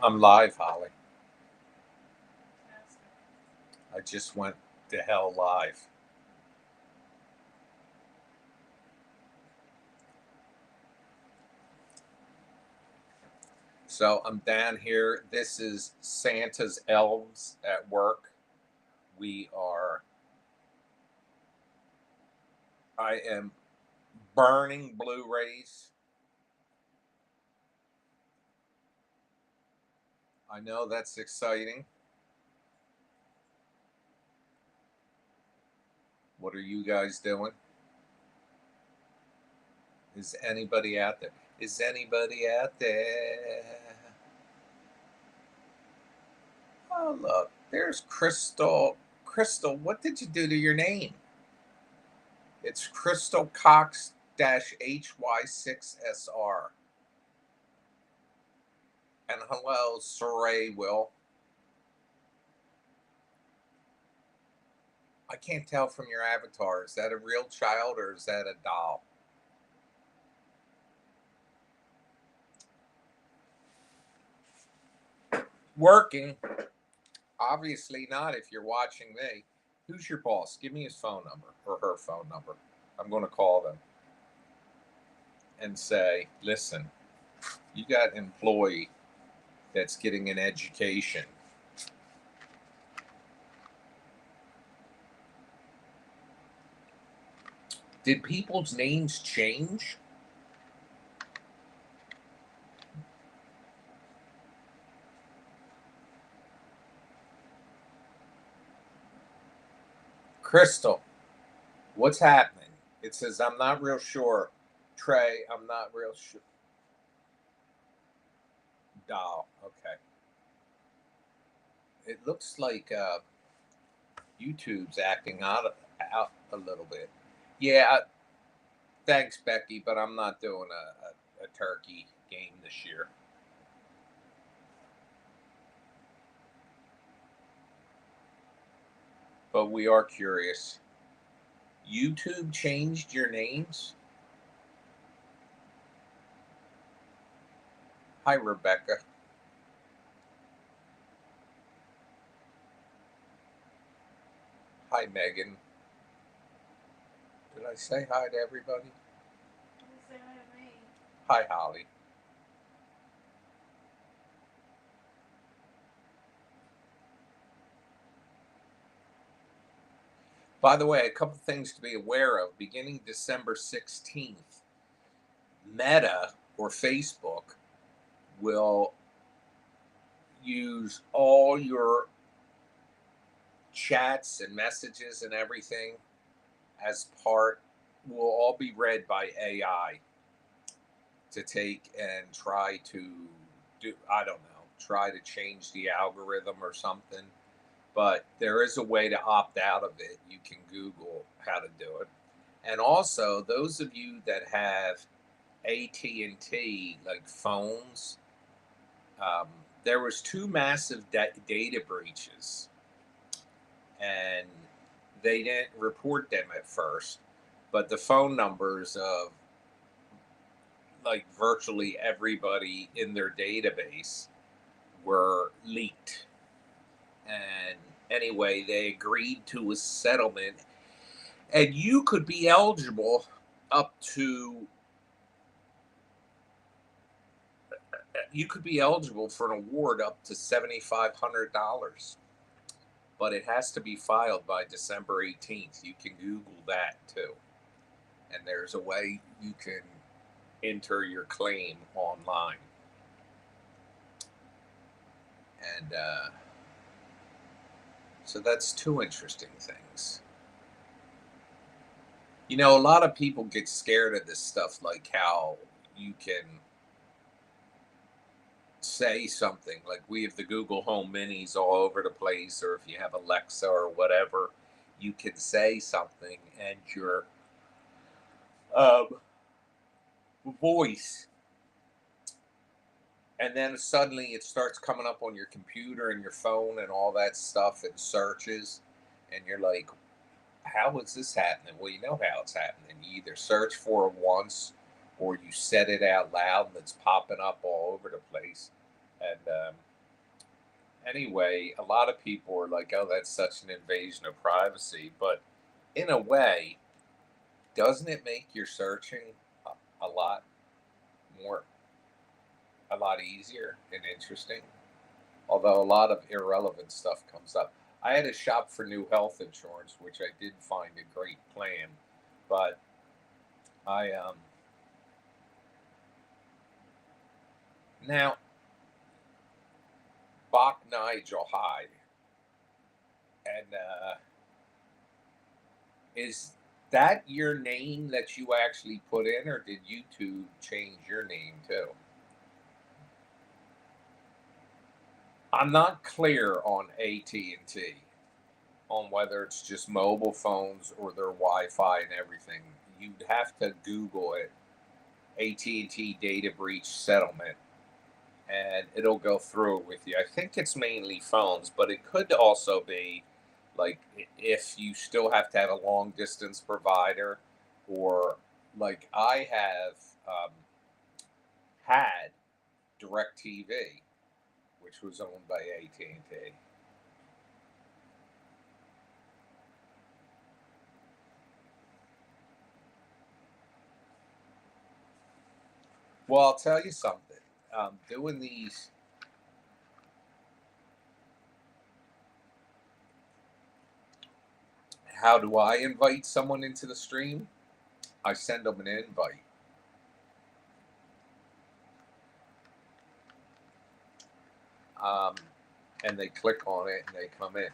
I'm live, Holly. I just went to hell live. So I'm down here. This is Santa's elves at work. We are, I am burning Blu rays. I know that's exciting. What are you guys doing? Is anybody out there? Is anybody out there? Oh, look, there's Crystal. Crystal, what did you do to your name? It's Crystal Cox HY6SR. And hello, Saray Will. I can't tell from your avatar. Is that a real child or is that a doll? Working? Obviously not if you're watching me. Who's your boss? Give me his phone number or her phone number. I'm going to call them and say, listen, you got an employee that's getting an education. Did people's names change? Crystal, what's happening? It says, I'm not real sure. Trey, I'm not real sure. Doll, okay. It looks like YouTube's acting out a little bit. Yeah, thanks, Becky, but I'm not doing a turkey game this year. But we are curious. YouTube changed your names? Hi, Rebecca. Hi, Megan. Did I say hi to everybody? Say hi to me. Hi, Holly. By the way, a couple things to be aware of. Beginning December 16th, Meta or Facebook will use all your chats and messages and everything as part will all be read by AI to take and try to do, I don't know, try to change the algorithm or something. But there is a way to opt out of it. You can Google how to do it. And also, those of you that have AT&T like phones, um, there was two massive data breaches, and they didn't report them at first, but the phone numbers of like virtually everybody in their database were leaked. And anyway, they agreed to a settlement, and you could be eligible up to you could be eligible for an award up to $7,500, but it has to be filed by December 18th. You can Google that too, and there's a way you can enter your claim online. And so that's two interesting things. You know, a lot of people get scared of this stuff, like how you can say something like we have the Google Home Minis all over the place, or if you have Alexa or whatever, you can say something and your um, voice, and then suddenly it starts coming up on your computer and your phone and all that stuff and searches, and you're like, how is this happening? Well, you know how it's happening. You either search for it once or you said it out loud and it's popping up all over the place. And Anyway, a lot of people are like, "Oh, that's such an invasion of privacy," but in a way, doesn't it make your searching a, a lot more, a lot easier and interesting? Although a lot of irrelevant stuff comes up. I had to shop for new health insurance, which I did find a great plan, but I now Bach Nigel Hyde, and is that your name that you actually put in, or did YouTube change your name too? I'm not clear on AT&T on whether it's just mobile phones or their Wi-Fi and everything. You'd have to Google it, AT&T data breach settlement, and it'll go through it with you. I think it's mainly phones, but it could also be like if you still have to have a long distance provider, or like I have had DirecTV, which was owned by AT&T. Well, I'll tell you something. Doing these, how do I invite someone into the stream? I send them an invite. Um, and they click on it and they come in.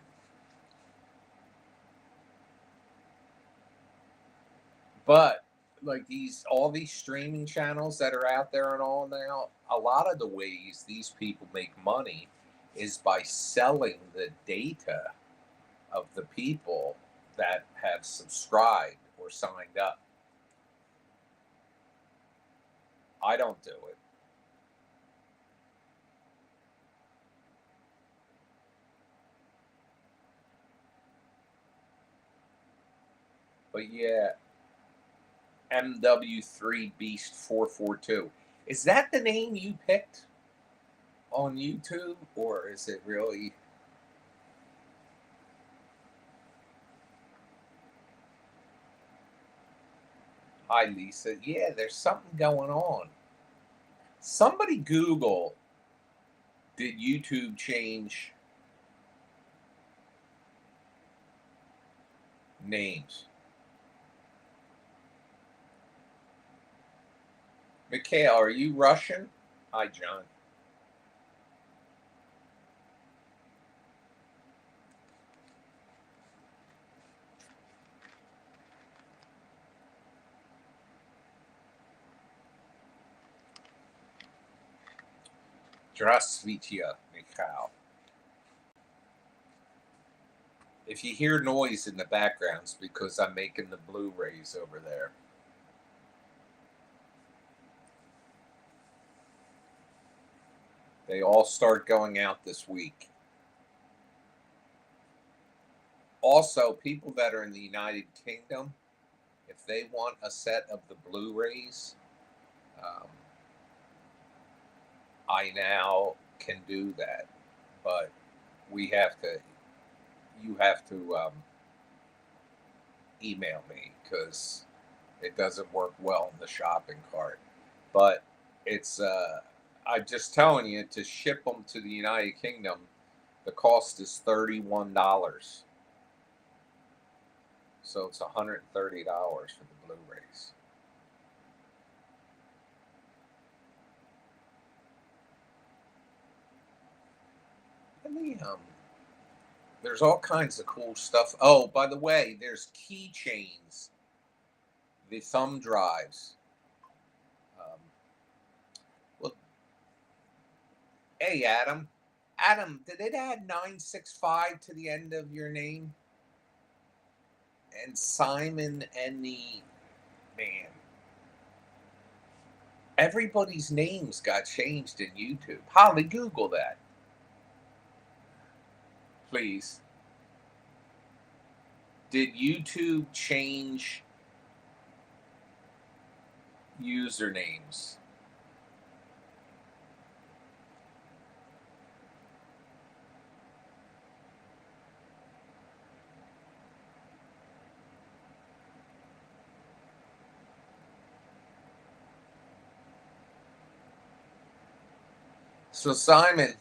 But like all these streaming channels that are out there and all now, a lot of the ways these people make money is by selling the data of the people that have subscribed or signed up. I don't do it. But yeah, MW3 Beast 442. Is that the name you picked on YouTube, or is it really? Hi, Lisa. Yeah, there's something going on. Somebody Google, did YouTube change names? Mikhail, are you Russian? Hi, John. Здравствуйте, Mikhail. If you hear noise in the background, it's because I'm making the Blu-rays over there. They all start going out this week. Also, people that are in the United Kingdom, if they want a set of the Blu-rays, um, I now can do that. But we have to, you have to email me because it doesn't work well in the shopping cart. But it's, I'm just telling you, to ship them to the United Kingdom, the cost is $31. So it's $130 for the Blu-rays. And there's all kinds of cool stuff. Oh, by the way, there's keychains, the thumb drives. Well, hey, Adam. Adam, did it add 965 to the end of your name? And Simon and the man. Everybody's names got changed in YouTube. Holly, Google that, please. Did YouTube change usernames? So Simon,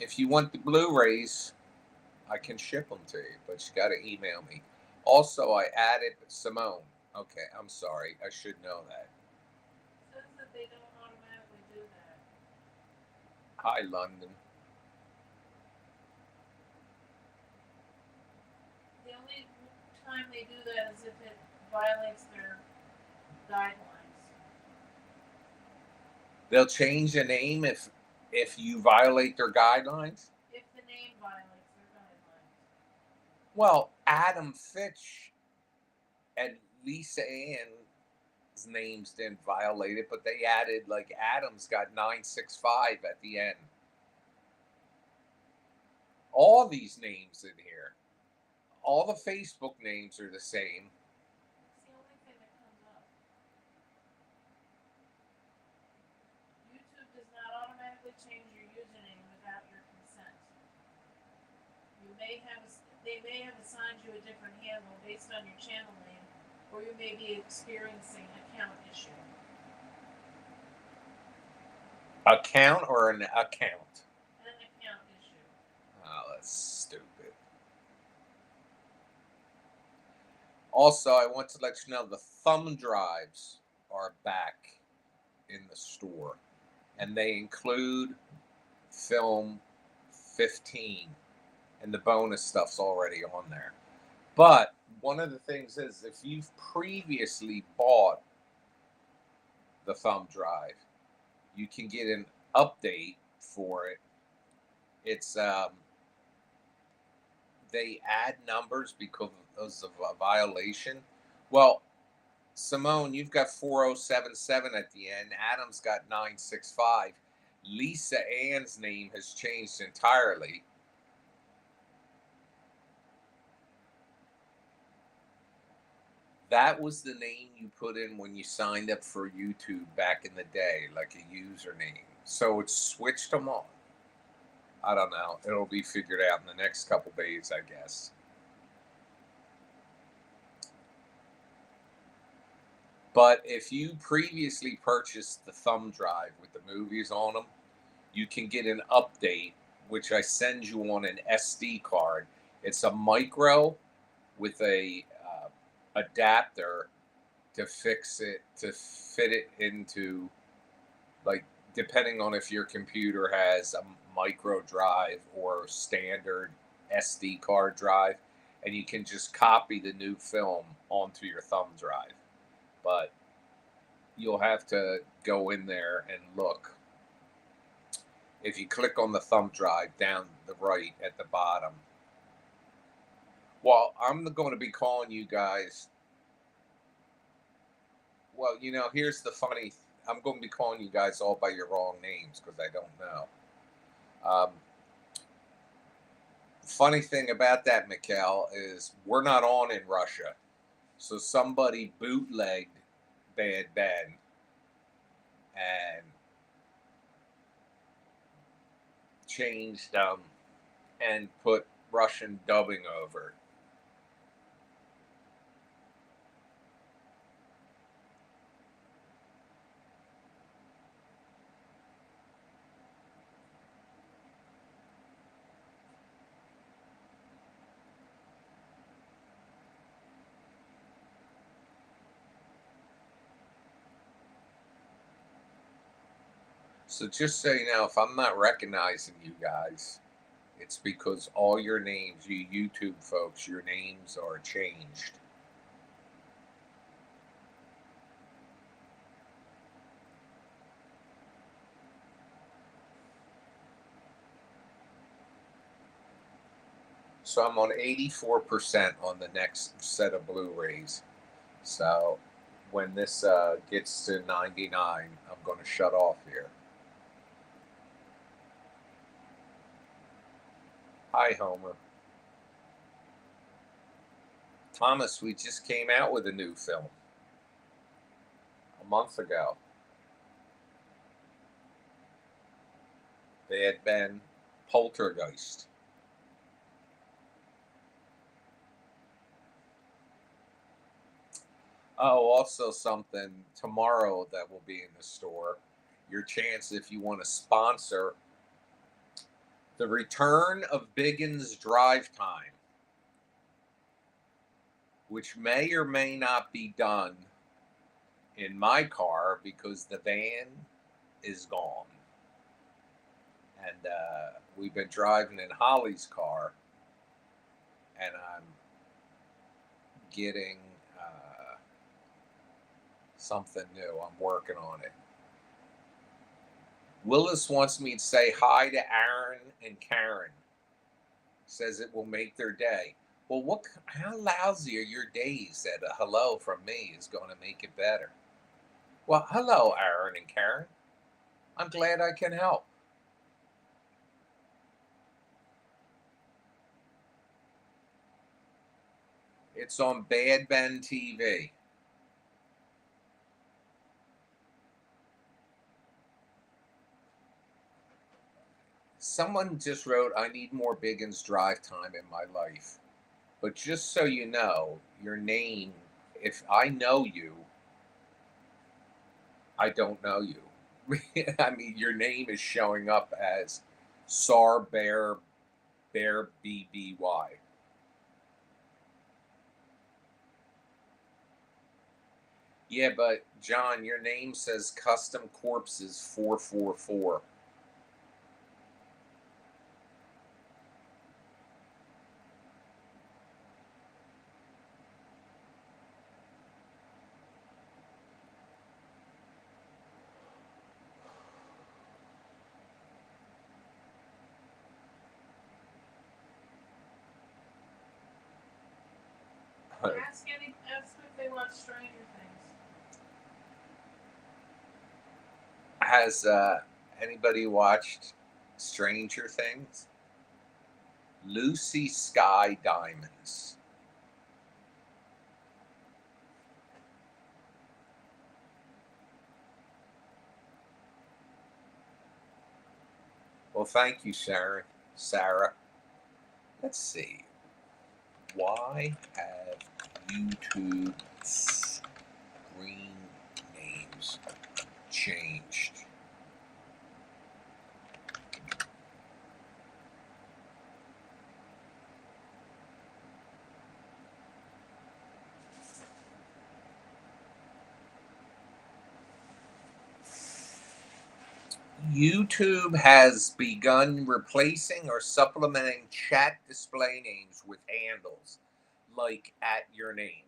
if you want the Blu-rays, I can ship them to you, but you got to email me. Also, I added Simone. Okay, I'm sorry. I should know that. It says that they don't automatically do that. Hi, London. The only time they do that is if it violates their guidelines. They'll change the name if you violate their guidelines. If the name violates their guidelines. Well, Adam Fitch and Lisa Ann's names didn't violate it, but they added like Adam's got 965 at the end. All these names in here, all the Facebook names are the same. It's the only thing that comes up. YouTube does not automatically change your username without your consent. You may have they may have assigned you a different handle based on your channel name, or you may be experiencing account issue. Account or an account? An account issue. Oh, that's stupid. Also, I want to let you know the thumb drives are back in the store, and they include film 15, and the bonus stuff's already on there. But one of the things is if you've previously bought the thumb drive, you can get an update for it. It's they add numbers because of a violation. Well, Simone, you've got 4077 at the end. Adam's got 965. Lisa Ann's name has changed entirely. That was the name you put in when you signed up for YouTube back in the day, like a username. So it's switched them on. I don't know. It'll be figured out in the next couple days, I guess. But if you previously purchased the thumb drive with the movies on them, you can get an update, which I send you on an SD card. It's a micro with a adapter to fix it, to fit it into, like, depending on if your computer has a micro drive or standard SD card drive, and you can just copy the new film onto your thumb drive. But you'll have to go in there and look. If you click on the thumb drive down the right at the bottom, well, I'm going to be calling you guys. Well, here's the funny. I'm going to be calling you guys all by your wrong names because I don't know. Funny thing about that, Mikkel, is we're not on in Russia. So somebody bootlegged Bad Ben and changed and put Russian dubbing over. So just so you know, if I'm not recognizing you guys, it's because all your names, you YouTube folks, your names are changed. So I'm on 84% on the next set of Blu-rays. So when this gets to 99, I'm going to shut off here. Hi, Homer. Thomas, we just came out with a new film a month ago. They had been Poltergeist. Oh, also something tomorrow that will be in the store. Your chance if you want to sponsor The return of Biggins drive time, which may or may not be done in my car because the van is gone. And we've been driving in Holly's car, and I'm getting something new. I'm working on it. Willis wants me to say hi to Aaron and Karen. Says it will make their day. Well, how lousy are your days that a hello from me is going to make it better? Well, hello, Aaron and Karen. I'm glad I can help. It's on Bad Ben TV. Someone just wrote, I need more Biggins drive time in my life. But just so you know, your name, if I know you, I don't know you. I mean, your name is showing up as Sar Bear BBY. Yeah, but John, your name says Custom Corpses 444. Ask if they watch Stranger Things. Has anybody watched Stranger Things? Lucy Sky Diamonds. Well, thank you, Sarah. Let's see. Why have YouTube screen names changed? YouTube has begun replacing or supplementing chat display names with handles like @yourname.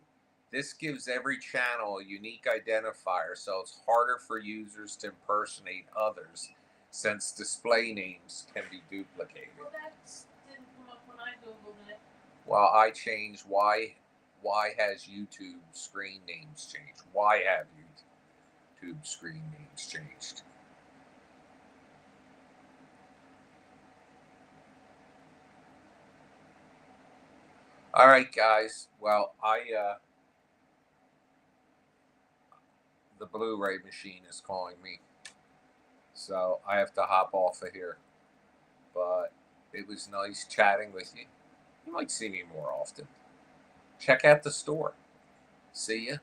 This gives every channel a unique identifier, so it's harder for users to impersonate others since display names can be duplicated. Well, that didn't come up when I Googled it. Well, I changed why has YouTube screen names changed? Why have YouTube screen names changed? All right, guys. Well, the Blu-ray machine is calling me, so I have to hop off of here. But it was nice chatting with you. You might see me more often. Check out the store. See ya.